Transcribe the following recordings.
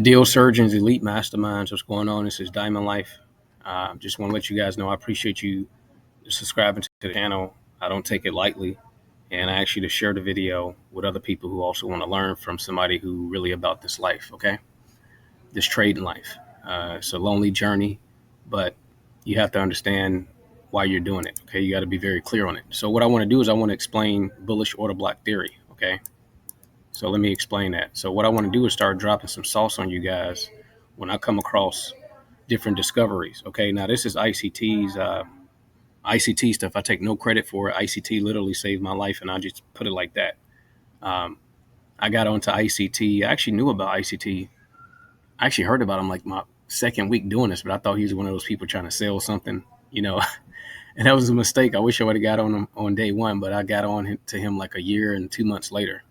Deal Surgeons, Elite Masterminds, what's going on? This is Diamond Life. Just want to let you guys know I appreciate you subscribing to the channel. I don't take it lightly, and I ask you to share the video with other people who also want to learn from somebody who really about this life, okay? This trading life. It's a lonely journey, but you have to understand why you're doing it, okay? You got to be very clear on it. So what I want to do is I want to explain bullish order block theory, okay? So let me explain that. So what I want to do is start dropping some sauce on you guys when I come across different discoveries. Okay, now this is ICT stuff. I take no credit for it. ICT literally saved my life, and I just put it like that. Um, I got onto ICT. I actually knew about ICT. I actually heard about him like my second week doing this, but I thought he was one of those people trying to sell something, you know. And that was a mistake. I wish I would have got on him on day one, but I got on to him like a year and 2 months later,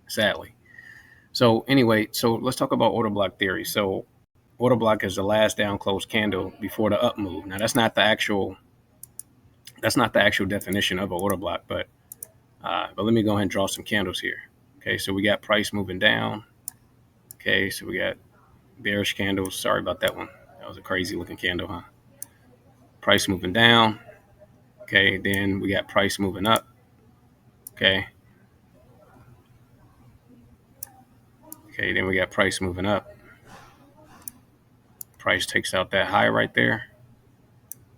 sadly. So anyway, so let's talk about order block theory. So order block is the last down closed candle before the up move. Now that's not the actual definition of an order block, but let me go ahead and draw some candles here. Okay, so we got price moving down. Okay, so we got bearish candles. Sorry about that one. That was a crazy looking candle, huh? Price moving down. Okay, then we got price moving up. Okay. Okay, then we got price moving up. Price takes out that high right there.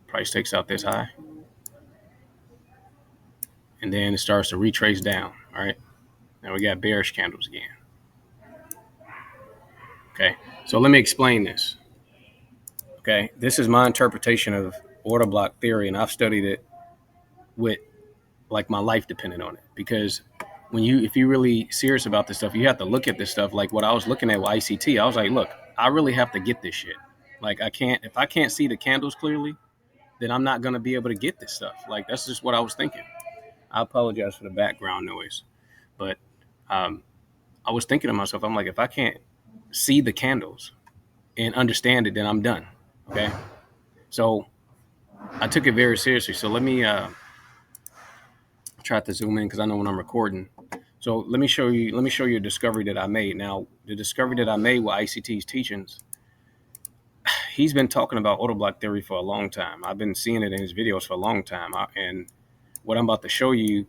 Price takes out this high. And then it starts to retrace down. All right. Now we got bearish candles again. Okay. So let me explain this. Okay. This is my interpretation of order block theory, and I've studied it with like my life depending on it. Because if you're really serious about this stuff, you have to look at this stuff. Like what I was looking at with ICT, I was like, look, I really have to get this shit. Like if I can't see the candles clearly, then I'm not gonna be able to get this stuff. Like that's just what I was thinking. I apologize for the background noise, but I was thinking to myself, I'm like, if I can't see the candles and understand it, then I'm done. Okay. So I took it very seriously. So let me try to zoom in because I know when I'm recording. So let me show you a discovery that I made. Now, the discovery that I made with ICT's teachings, he's been talking about order block theory for a long time. I've been seeing it in his videos for a long time. And what I'm about to show you,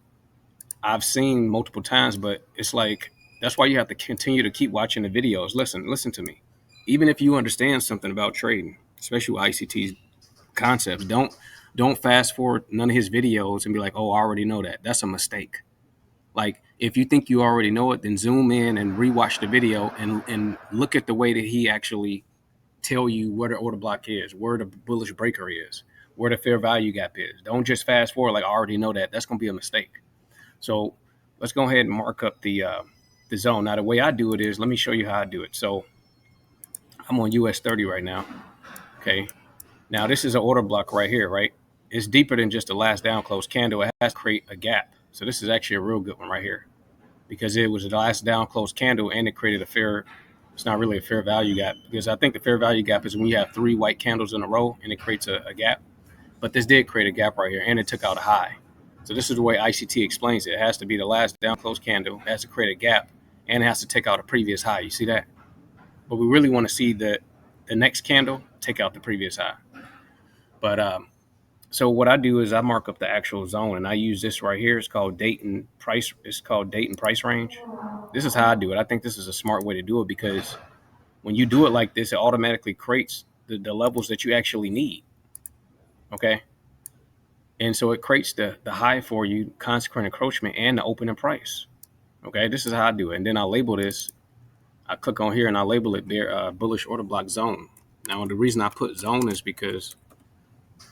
I've seen multiple times, but it's like, that's why you have to continue to keep watching the videos. Listen to me. Even if you understand something about trading, especially with ICT's concepts, don't fast forward none of his videos and be like, oh, I already know that. That's a mistake. Like if you think you already know it, then zoom in and rewatch the video and look at the way that he actually tell you where the order block is, where the bullish breaker is, where the fair value gap is. Don't just fast forward like I already know that. That's gonna be a mistake. So let's go ahead and mark up the zone. Now the way I do it is, let me show you how I do it. So I'm on US 30 right now. Okay. Now this is an order block right here, right? It's deeper than just the last down close candle. It has to create a gap. So this is actually a real good one right here because it was the last down close candle and it created it's not really a fair value gap because I think the fair value gap is when you have three white candles in a row and it creates a gap. But this did create a gap right here and it took out a high. So this is the way ICT explains it. It has to be the last down close candle, it has to create a gap, and it has to take out a previous high. You see that? But we really want to see the next candle take out the previous high. But so what I do is I mark up the actual zone, and I use this right here. It's called date and price. It's called date and price range. This is how I do it. I think this is a smart way to do it because when you do it like this, it automatically creates the levels that you actually need. Okay. And so it creates the high for you, consequent encroachment, and the opening price. Okay, this is how I do it. And then I label this. I click on here and I label it there, bullish order block zone. Now, the reason I put zone is because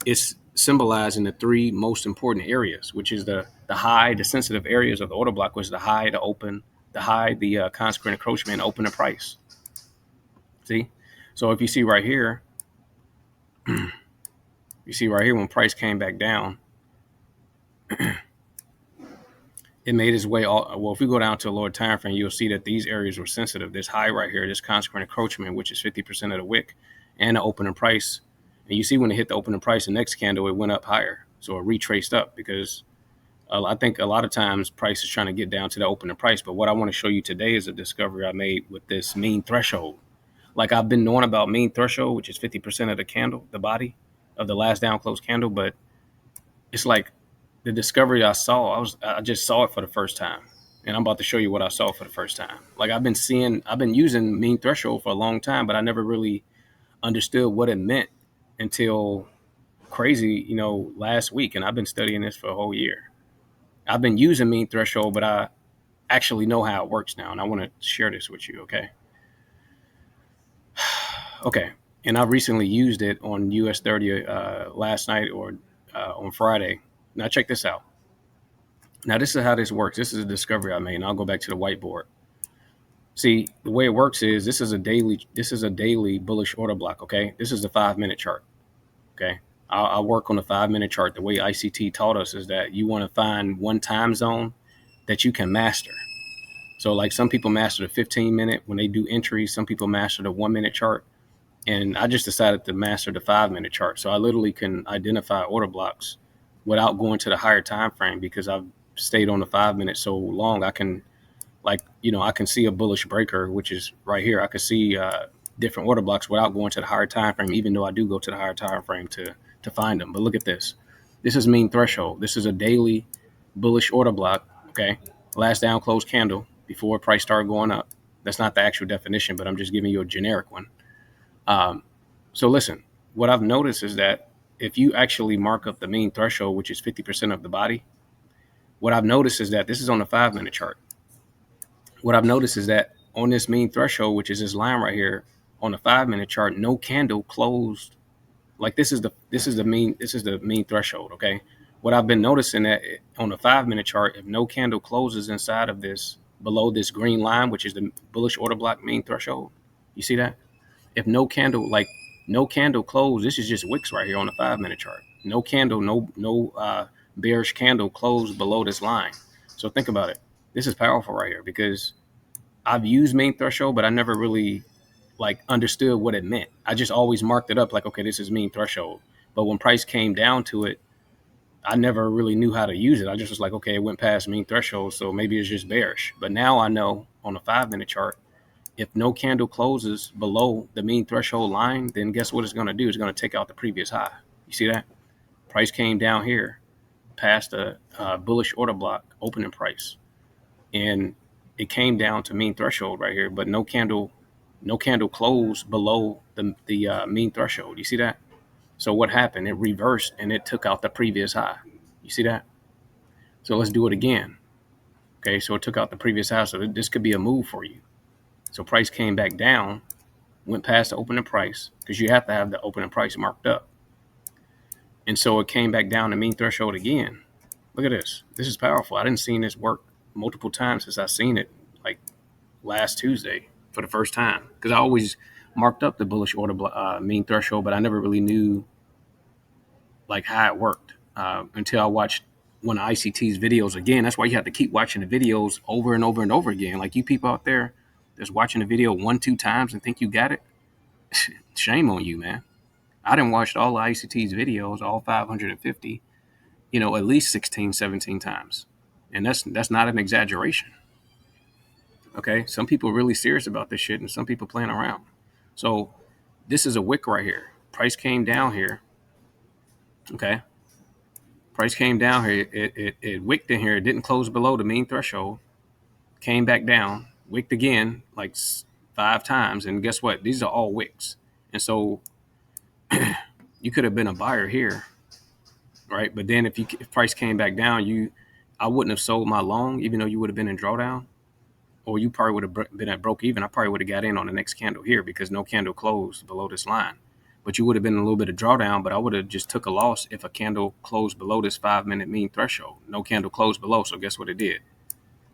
it's symbolizing the three most important areas, which is the high, the sensitive areas of the order block, which is the high, the open, the high, the consequent encroachment, and opening price. See? So if you see right here, when price came back down, it made its way well, if we go down to a lower time frame, you'll see that these areas were sensitive. This high right here, this consequent encroachment, which is 50% of the wick, and the opening price. And you see when it hit the opening price, the next candle, it went up higher. So it retraced up because I think a lot of times price is trying to get down to the opening price. But what I want to show you today is a discovery I made with this mean threshold. Like I've been knowing about mean threshold, which is 50% of the candle, the body of the last down close candle, but it's like the discovery I saw, I just saw it for the first time. And I'm about to show you what I saw for the first time. Like I've been using mean threshold for a long time, but I never really understood what it meant until crazy, last week. And I've been studying this for a whole year. I've been using mean threshold, but I actually know how it works now. And I want to share this with you. Okay. Okay. And I recently used it on US 30 last night or on Friday. Now check this out. Now this is how this works. This is a discovery I made, and I'll go back to the whiteboard. See, the way it works is this is a daily bullish order block. Okay, this is the 5-minute chart. Okay, I'll work on the 5-minute chart. The way ICT taught us is that you want to find one time zone that you can master. So like some people master the 15-minute when they do entries. Some people master the 1-minute chart. And I just decided to master the 5-minute chart. So I literally can identify order blocks without going to the higher time frame because I've stayed on the 5-minute so long. I can I can see a bullish breaker, which is right here. I can see different order blocks without going to the higher time frame, even though I do go to the higher time frame to find them. But look at this. This is mean threshold. This is a daily bullish order block. Okay. Last down close candle before price started going up. That's not the actual definition, but I'm just giving you a generic one. So listen, what I've noticed is that if you actually mark up the mean threshold, which is 50% of the body, what I've noticed is that this is on the 5-minute chart. What I've noticed is that on this mean threshold, which is this line right here on the 5-minute chart, no candle closed. Like this is the mean threshold. Okay. What I've been noticing that on the 5-minute chart, if no candle closes inside of this below this green line, which is the bullish order block mean threshold, you see that? If no candle closed, this is just wicks right here on the 5-minute chart. No candle, no bearish candle closed below this line. So think about it. This is powerful right here because I've used mean threshold, but I never really understood what it meant. I just always marked it up like, okay, this is mean threshold. But when price came down to it, I never really knew how to use it. I just was like, okay, it went past mean threshold, so maybe it's just bearish. But now I know on the 5-minute chart, if no candle closes below the mean threshold line, then guess what it's going to do? It's going to take out the previous high. You see that? Price came down here past the bullish order block opening price. And it came down to mean threshold right here, but no candle closed below the mean threshold. You see that? So what happened? It reversed and it took out the previous high. You see that? So let's do it again. Okay, so it took out the previous high. So this could be a move for you. So price came back down, went past the opening price because you have to have the opening price marked up. And so it came back down to mean threshold again. Look at this. This is powerful. I didn't see this work multiple times since I've seen it like last Tuesday for the first time because I always marked up the bullish order mean threshold, but I never really knew like how it worked until I watched one of ICT's videos again. That's why you have to keep watching the videos over and over and over again. Like you people out there that's watching the video 1-2 times and think you got it. Shame on you, man. I done watched all of ICT's videos, all 550, at least 16, 17 times. And that's not an exaggeration. Okay. Some people are really serious about this shit and some people playing around. So this is a wick right here. Price came down here. Okay. Price came down here. It wicked in here. It didn't close below the mean threshold. Came back down, wicked again, like 5 times. And guess what? These are all wicks. And so you could have been a buyer here, right? But then if price came back down, I wouldn't have sold my long, even though you would have been in drawdown, or you probably would have been at broke even. I probably would have got in on the next candle here because no candle closed below this line. But you would have been in a little bit of drawdown, but I would have just took a loss if a candle closed below this 5-minute mean threshold. No candle closed below, so guess what it did?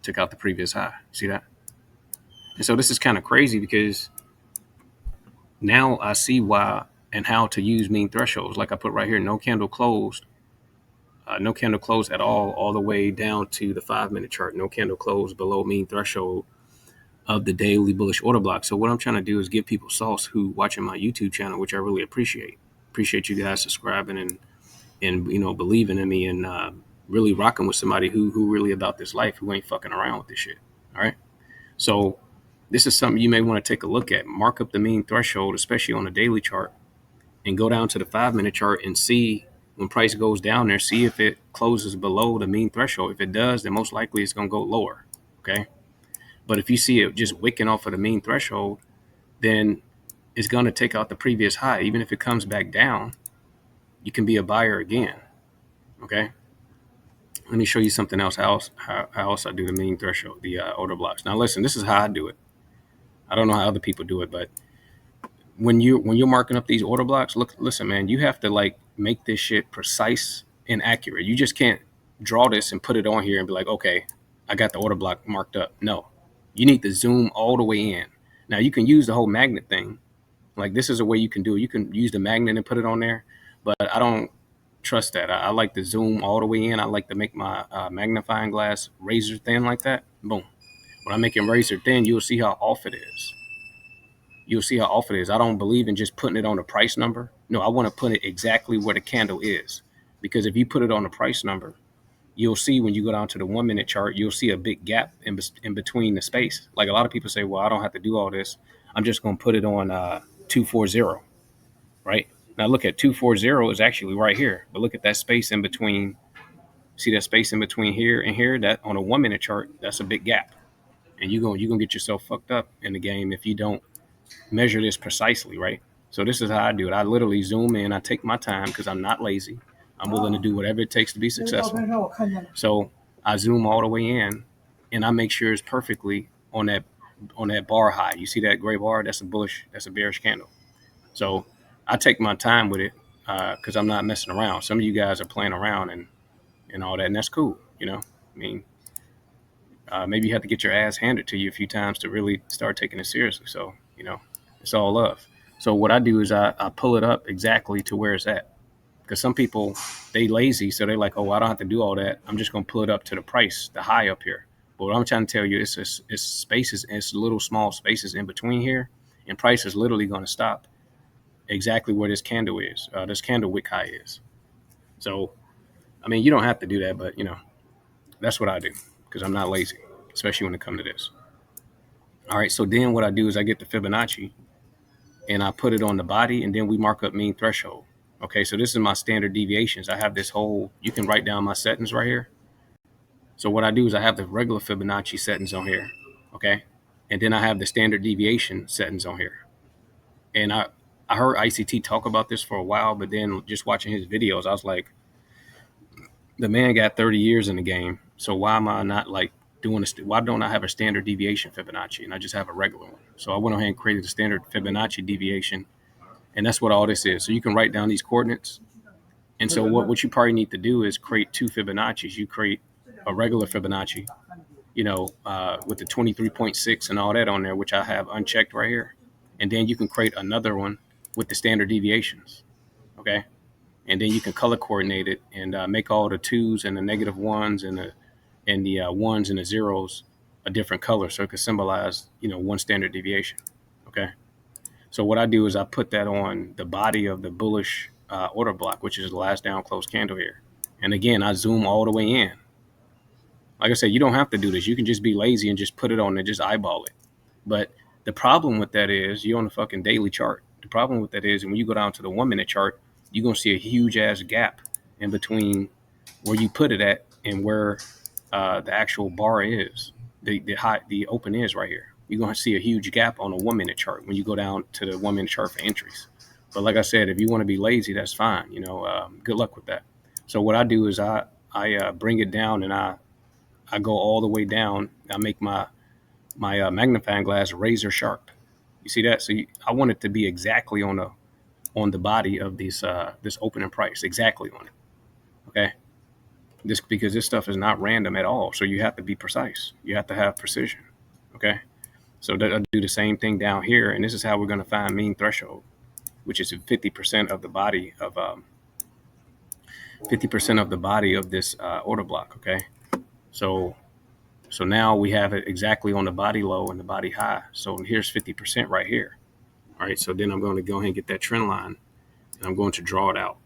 Took out the previous high. See that? And so this is kind of crazy because now I see why and how to use mean thresholds. Like I put right here, no candle closed at all the way down to the 5-minute chart. No candle closed below mean threshold of the daily bullish order block. So what I'm trying to do is give people sauce who watching my YouTube channel, which I really appreciate. Appreciate you guys subscribing and believing in me and really rocking with somebody who really about this life, who ain't fucking around with this shit. All right. So this is something you may want to take a look at. Mark up the mean threshold, especially on a daily chart, and go down to the 5-minute chart and see when price goes down there, see if it closes below the mean threshold. If it does, then most likely it's going to go lower. Okay. But if you see it just wicking off of the mean threshold, then it's going to take out the previous high. Even if it comes back down, you can be a buyer again. Okay. Let me show you something else. How else I do the mean threshold, the order blocks. Now, listen, this is how I do it. I don't know how other people do it, but when you're marking up these order blocks, listen, man, you have to like make this shit precise and accurate. You just can't draw this and put it on here and be like, okay, I got the order block marked up. No, you need to zoom all the way in. Now you can use the whole magnet thing. Like this is a way you can do it. You can use the magnet and put it on there, but I don't trust that. I like to zoom all the way in. I like to make my magnifying glass razor thin like that. Boom. When I make it razor thin, you'll see how off it is. You'll see how off it is. I don't believe in just putting it on a price number. No, I want to put it exactly where the candle is. Because if you put it on a price number, you'll see when you go down to the 1-minute chart, you'll see a big gap in between the space. Like a lot of people say, well, I don't have to do all this. I'm just going to put it on 240, right? Now look at 240 is actually right here. But look at that space in between. See that space in between here and here? That on a 1-minute chart, that's a big gap. And you're gonna get yourself fucked up in the game if you don't measure this precisely, right? So this is how I do it. I literally zoom in. I take my time because I'm not lazy. I'm willing to do whatever it takes to be successful. So I zoom all the way in, and I make sure it's perfectly on that bar high. You see that gray bar? That's a bearish candle. So I take my time with it because I'm not messing around. Some of you guys are playing around and all that, and that's cool. I mean, maybe you have to get your ass handed to you a few times to really start taking it seriously. So, it's all love. So what I do is I pull it up exactly to where it's at. Because some people, they lazy, so they're like, oh, I don't have to do all that. I'm just going to pull it up to the price, the high up here. But what I'm trying to tell you, it's spaces, it's little small spaces in between here, and price is literally going to stop exactly where this candle is, this candle wick high is. So, I mean, you don't have to do that, but, that's what I do because I'm not lazy, especially when it comes to this. All right, so then what I do is I get the Fibonacci, and I put it on the body, and then we mark up mean threshold. Okay, so this is my standard deviations. I have this whole, you can write down my settings right here. So what I do is I have the regular Fibonacci settings on here, okay? And then I have the standard deviation settings on here. And I heard ICT talk about this for a while, but then just watching his videos, I was like, the man got 30 years in the game. So why am I not like doing this? Why don't I have a standard deviation Fibonacci and I just have a regular one? So I went ahead and created the standard Fibonacci deviation. And that's what all this is. So you can write down these coordinates. And so what you probably need to do is create two Fibonacci's. You create a regular Fibonacci, with the 23.6 and all that on there, which I have unchecked right here. And then you can create another one with the standard deviations. Okay. And then you can color coordinate it and make all the 2s and the -1s and the 1s and the 0s a different color. So it can symbolize, one standard deviation. Okay. So what I do is I put that on the body of the bullish order block, which is the last down close candle here. And again, I zoom all the way in. Like I said, you don't have to do this. You can just be lazy and just put it on and just eyeball it. But the problem with that is you're on the fucking daily chart. The problem with that is when you go down to the 1-minute chart, you're going to see a huge ass gap in between where you put it at and where the actual bar is, the open is right here. You're going to see a huge gap on a 1-minute chart when you go down to the 1-minute chart for entries. But like I said, if you want to be lazy, that's fine. Good luck with that. So what I do is I bring it down and I go all the way down. I make my magnifying glass razor sharp. You see that? So I want it to be exactly on the body of this opening price, exactly on it. Okay. Because this stuff is not random at all. So you have to be precise. You have to have precision. Okay. So I do the same thing down here. And this is how we're going to find mean threshold, which is 50% of the body of 50% of the body of this order block. Okay. So now we have it exactly on the body low and the body high. So here's 50% right here. All right. So then I'm going to go ahead and get that trend line and I'm going to draw it out.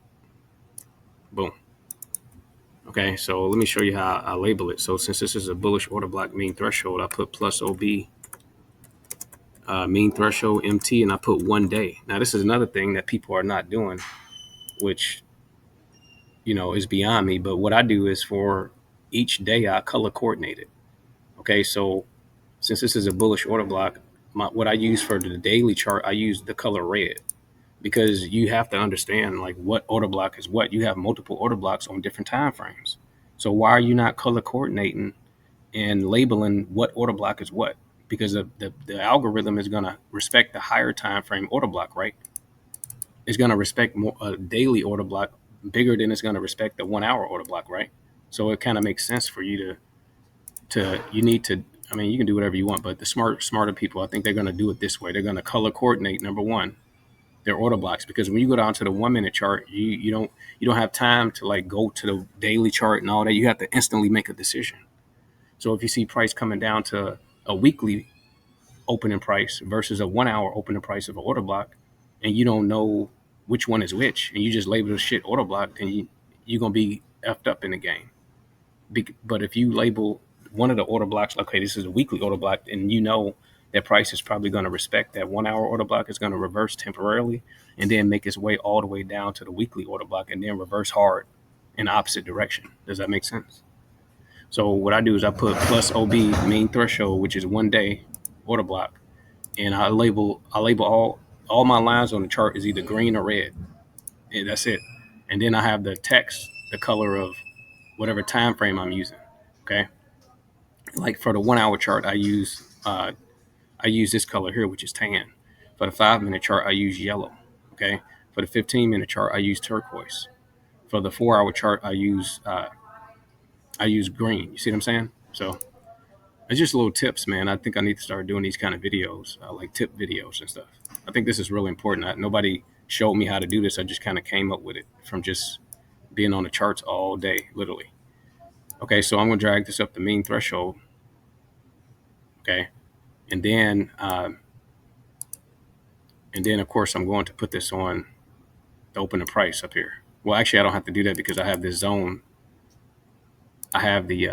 Boom. Okay, so let me show you how I label it. So since this is a bullish order block mean threshold, I put plus OB mean threshold MT, and I put 1 day. Now this is another thing that people are not doing, which is beyond me. But what I do is for each day I color coordinate it. Okay, so since this is a bullish order block, what I use for the daily chart, I use the color red, because you have to understand like what order block is what. You have multiple order blocks on different time frames. So why are you not color coordinating and labeling what order block is what? Because the algorithm is going to respect the higher time frame order block, right? It's going to respect more a daily order block bigger than it's going to respect the 1 hour order block, right? So it kind of makes sense for you to you need to. I mean, you can do whatever you want, but the smarter people, I think they're going to do it this way. They're going to color coordinate, number one, their order blocks, because when you go down to the 1 minute chart, you don't have time to like go to the daily chart and all that. You have to instantly make a decision. So if you see price coming down to a weekly opening price versus a 1 hour opening price of an order block, and you don't know which one is which, and you just label the shit order block, then you're gonna be effed up in the game. But if you label one of the order blocks, okay, this is a weekly order block, and you know that price is probably going to respect that 1 hour order block, is going to reverse temporarily and then make its way all the way down to the weekly order block and then reverse hard in the opposite direction. Does that make sense? So what I do is I put plus OB mean threshold, which is 1 day order block, and I label all my lines on the chart is either green or red. And that's it. And then I have the text, the color of whatever time frame I'm using. Okay. Like for the 1 hour chart, I use this color here, which is tan. For the 5 minute chart, I use yellow. Okay. For the 15 minute chart, I use turquoise. For the 4 hour chart, I use green. You see what I'm saying? So it's just little tips, man. I think I need to start doing these kind of videos, like tip videos and stuff. I think this is really important. Nobody showed me how to do this. I just kind of came up with it from just being on the charts all day, literally. Okay, so I'm gonna drag this up to mean threshold. Okay, and then of course I'm going to put this on the open the price up here. Well, actually, I don't have to do that because I have this zone. I have the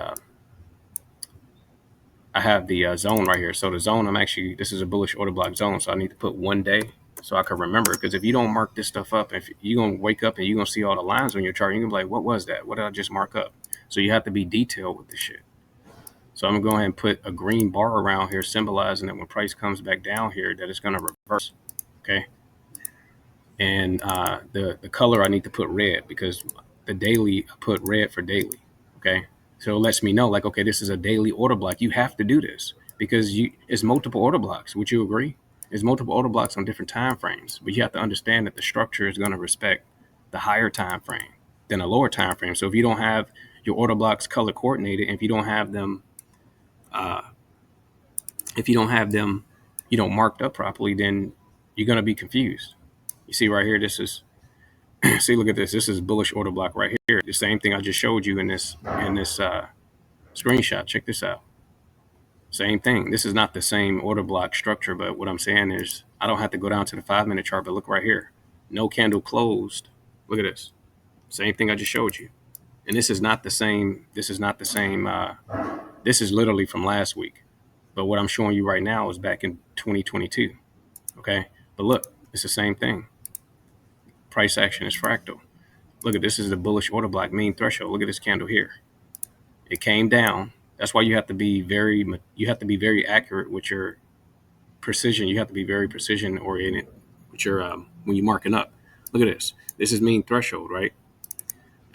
zone right here. So the zone, this is a bullish order block zone. So I need to put 1 day so I can remember. Because if you don't mark this stuff up, if you're going to wake up and you're going to see all the lines on your chart, you're going to be like, what was that? What did I just mark up? So you have to be detailed with this shit. So I'm going to go ahead and put a green bar around here, symbolizing that when price comes back down here, that it's going to reverse. Okay. And the color I need to put red, because the daily, I put red for daily. Okay. So it lets me know, like, okay, this is a daily order block. You have to do this because it's multiple order blocks. Would you agree? It's multiple order blocks on different time frames, but you have to understand that the structure is going to respect the higher time frame than a lower time frame. So if you don't have your order blocks color coordinated, and if you don't have them, uh, marked up properly, then you're going to be confused. You see right here, this is see, look at this. This is bullish order block right here. The same thing I just showed you in this screenshot. Check this out. Same thing. This is not the same order block structure, but what I'm saying is I don't have to go down to the 5 minute chart, but look right here. No candle closed. Look at this. Same thing I just showed you. And this is not the same. This is not the same. This is literally from last week. But what I'm showing you right now is back in 2022. Okay. But look, it's the same thing. Price action is fractal. Look at this. Is the bullish order block mean threshold. Look at this candle here. It came down. That's why you have to be very accurate with your precision. You have to be very precision oriented with your when you're marking up. Look at this. This is mean threshold, right?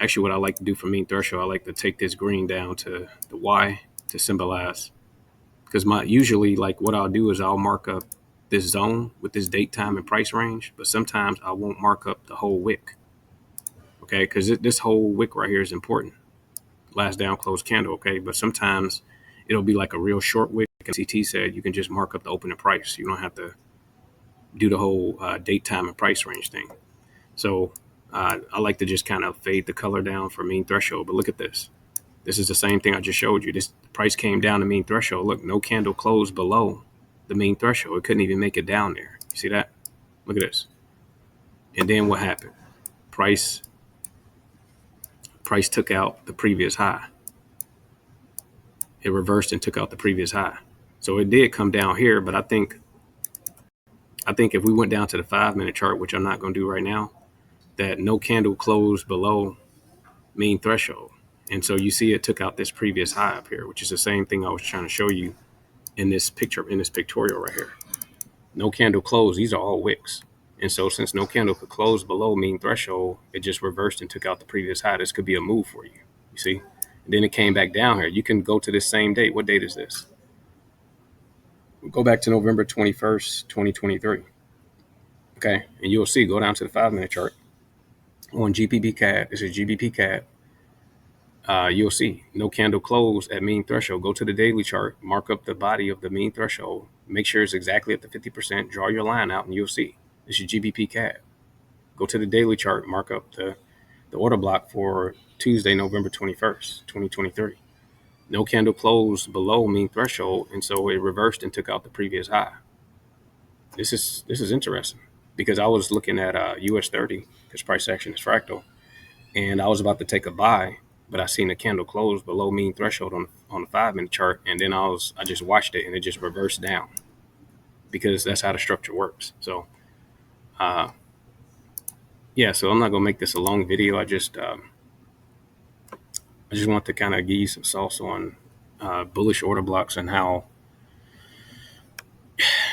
Actually, what I like to do for mean threshold, I like to take this green down to the Y to symbolize, because usually like what I'll do is I'll mark up this zone with this date, time, and price range, but sometimes I won't mark up the whole wick. Okay, because this whole wick right here is important. Last down close candle, okay? But sometimes it'll be like a real short wick. Like CT said, you can just mark up the opening price. You don't have to do the whole date, time, and price range thing. So I like to just kind of fade the color down for mean threshold. But look at this. This is the same thing I just showed you. This price came down to mean threshold. Look, no candle closed below the mean threshold. It couldn't even make it down there. You see that? Look at this. And then what happened? Price took out the previous high. It reversed and took out the previous high. So it did come down here, but I think I think if we went down to the 5-minute chart, which I'm not going to do right now, that no candle closed below mean threshold. And so you see it took out this previous high up here, which is the same thing I was trying to show you in this picture, in this pictorial right here. No candle closed. These are all wicks. And so since no candle could close below mean threshold, it just reversed and took out the previous high. This could be a move for you. You see? And then it came back down here. You can go to this same date. What date is this? Go back to November 21st, 2023. Okay. And you'll see, go down to the 5-minute chart on GBP CAD. This is GBP CAD. You'll see no candle closed at mean threshold. Go to the daily chart, mark up the body of the mean threshold, make sure it's exactly at the 50%, draw your line out, and you'll see this is GBP CAD. Go to the daily chart, mark up the order block for Tuesday, November 21st, 2023. No candle closed below mean threshold, and so it reversed and took out the previous high. This is interesting because I was looking at US 30 because price action is fractal, and I was about to take a buy, but I seen the candle close below mean threshold on the 5-minute chart, and then I just watched it and it just reversed down because that's how the structure works. So, yeah. So I'm not gonna make this a long video. I just want to kind of give you some sauce on bullish order blocks and how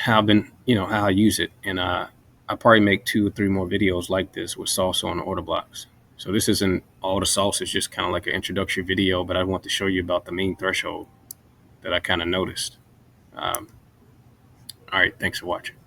I've been, how I use it, and I probably make 2 or 3 more videos like this with sauce on order blocks. So this isn't all the sauce. It's just kind of like an introductory video, but I want to show you about the mean threshold that I kind of noticed. All right. Thanks for watching.